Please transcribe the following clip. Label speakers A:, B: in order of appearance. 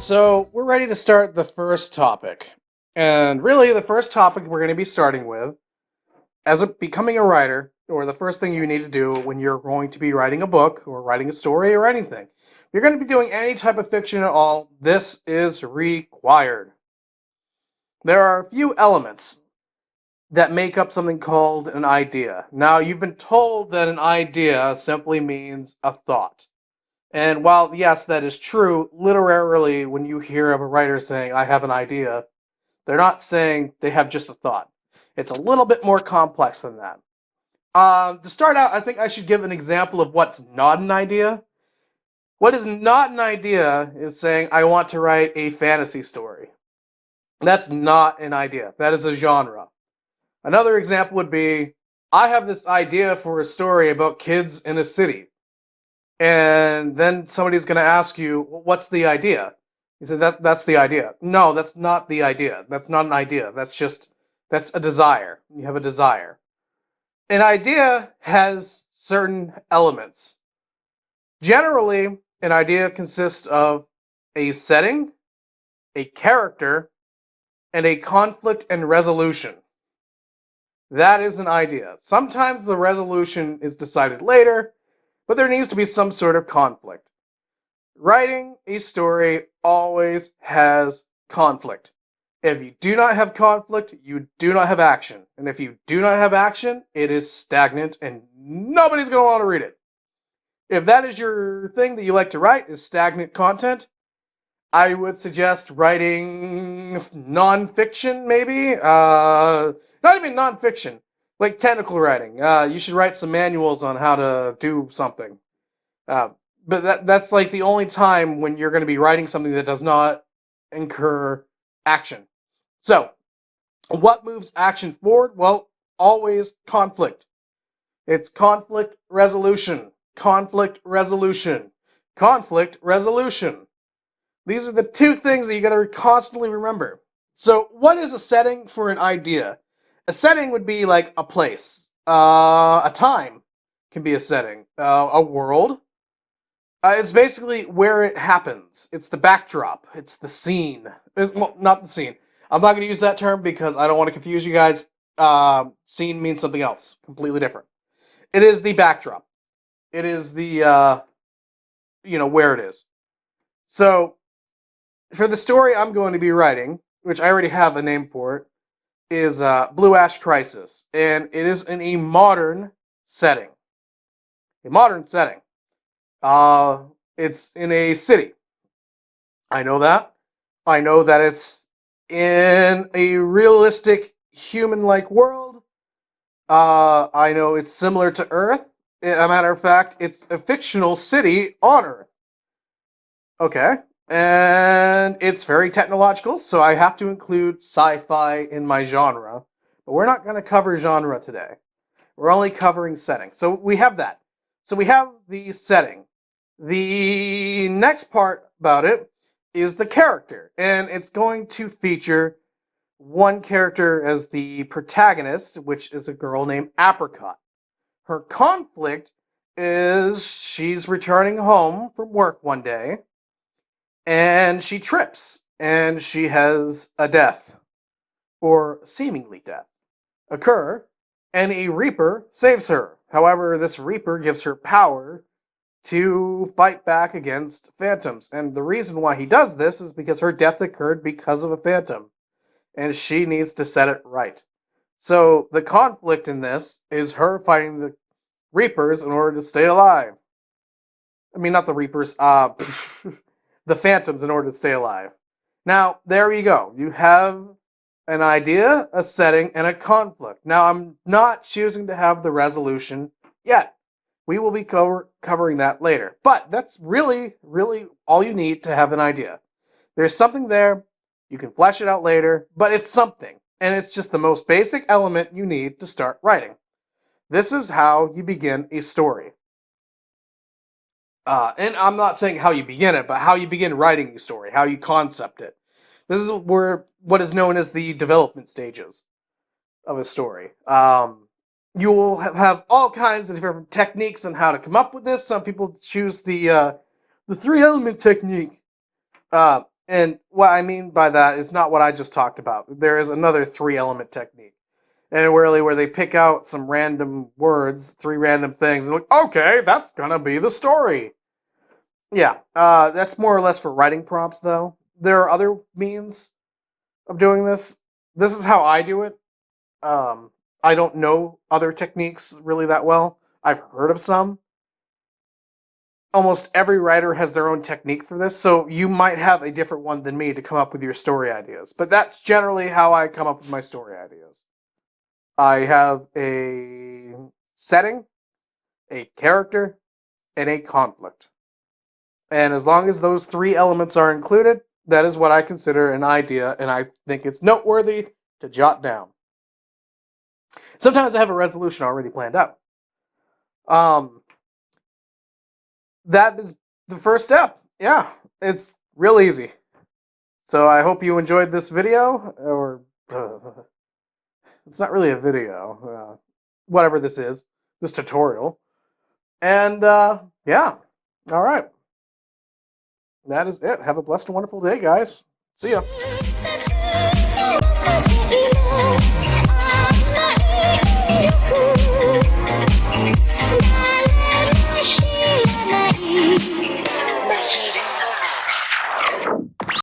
A: So we're ready to start the first topic. And really, the first topic we're going to be starting with, becoming a writer, or the first thing you need to do when you're going to be writing a book or writing a story or anything. If you're going to be doing any type of fiction at all, this is required. There are a few elements that make up something called an idea. Now, you've been told that an idea simply means a thought. And while, yes, that is true, literally, when you hear of a writer saying, I have an idea, they're not saying they have just a thought. It's a little bit more complex than that. To start out, I think I should give an example of what's not an idea. What is not an idea is saying, I want to write a fantasy story. That's not an idea. That is a genre. Another example would be, I have this idea for a story about kids in a city. And then somebody's going to ask you, what's the idea? You said, that's the idea. No, that's not the idea. That's not an idea. That's a desire. You have a desire. An idea has certain elements. Generally, an idea consists of a setting, a character, and a conflict and resolution. That is an idea. Sometimes the resolution is decided later, but there needs to be some sort of conflict. Writing a story always has conflict. If you do not have conflict, you do not have action. And if you do not have action, it is stagnant and nobody's going to want to read it. If that is your thing that you like to write, is stagnant content, I would suggest writing non-fiction, maybe? Not even non-fiction. Like technical writing. You should write some manuals on how to do something. But that's like the only time when you're going to be writing something that does not incur action. So, what moves action forward? Well, always conflict. It's conflict resolution. Conflict resolution. Conflict resolution. These are the two things that you got to constantly remember. So, what is a setting for an idea? A setting would be like a place. A time can be a setting. A world. It's basically where it happens. It's the backdrop. It's the scene. Well, not the scene. I'm not going to use that term because I don't want to confuse you guys. Scene means something else. Completely different. It is the backdrop. It is the, where it is. So, for the story I'm going to be writing, which I already have a name for it, is Blue Ash Crisis. And it is in a modern setting. A modern setting. It's in a city. I know that. I know that it's in a realistic, human-like world. I know it's similar to Earth. As a matter of fact, it's a fictional city on Earth. Okay. And it's very technological, so I have to include sci-fi in my genre. But we're not going to cover genre today. We're only covering setting. So we have that. So we have the setting. The next part about it is the character. And it's going to feature one character as the protagonist, which is a girl named Apricot. Her conflict is she's returning home from work one day, and she trips, and she has a death, or seemingly death, occur, and a Reaper saves her. However, this Reaper gives her power to fight back against phantoms. And the reason why he does this is because her death occurred because of a phantom. And she needs to set it right. So the conflict in this is her fighting the Reapers in order to stay alive. I mean, not the Reapers, the phantoms in order to stay alive. Now, there you go. You have an idea, a setting, and a conflict. Now, I'm not choosing to have the resolution yet. We will be covering that later. But that's really, really all you need to have an idea. There's something there. You can flesh it out later, but it's something. And it's just the most basic element you need to start writing. This is how you begin a story. And I'm not saying how you begin it, but how you begin writing a story, how you concept it. This is where what is known as the development stages of a story. You will have all kinds of different techniques on how to come up with this. Some people choose the 3-element technique. And what I mean by that is not what I just talked about. There is another 3-element technique. And really where they pick out some random words, 3 random things, and like, okay, that's gonna be the story. Yeah, that's more or less for writing prompts, though. There are other means of doing this. This is how I do it. I don't know other techniques really that well. I've heard of some. Almost every writer has their own technique for this, so you might have a different one than me to come up with your story ideas. But that's generally how I come up with my story ideas. I have a setting, a character, and a conflict. And as long as those 3 elements are included, that is what I consider an idea, and I think it's noteworthy to jot down. Sometimes I have a resolution already planned out. That is the first step. Yeah, it's real easy. So I hope you enjoyed this video, or it's not really a video, whatever this is, this tutorial. And yeah, all right. That is it. Have a blessed and wonderful day, guys. See ya.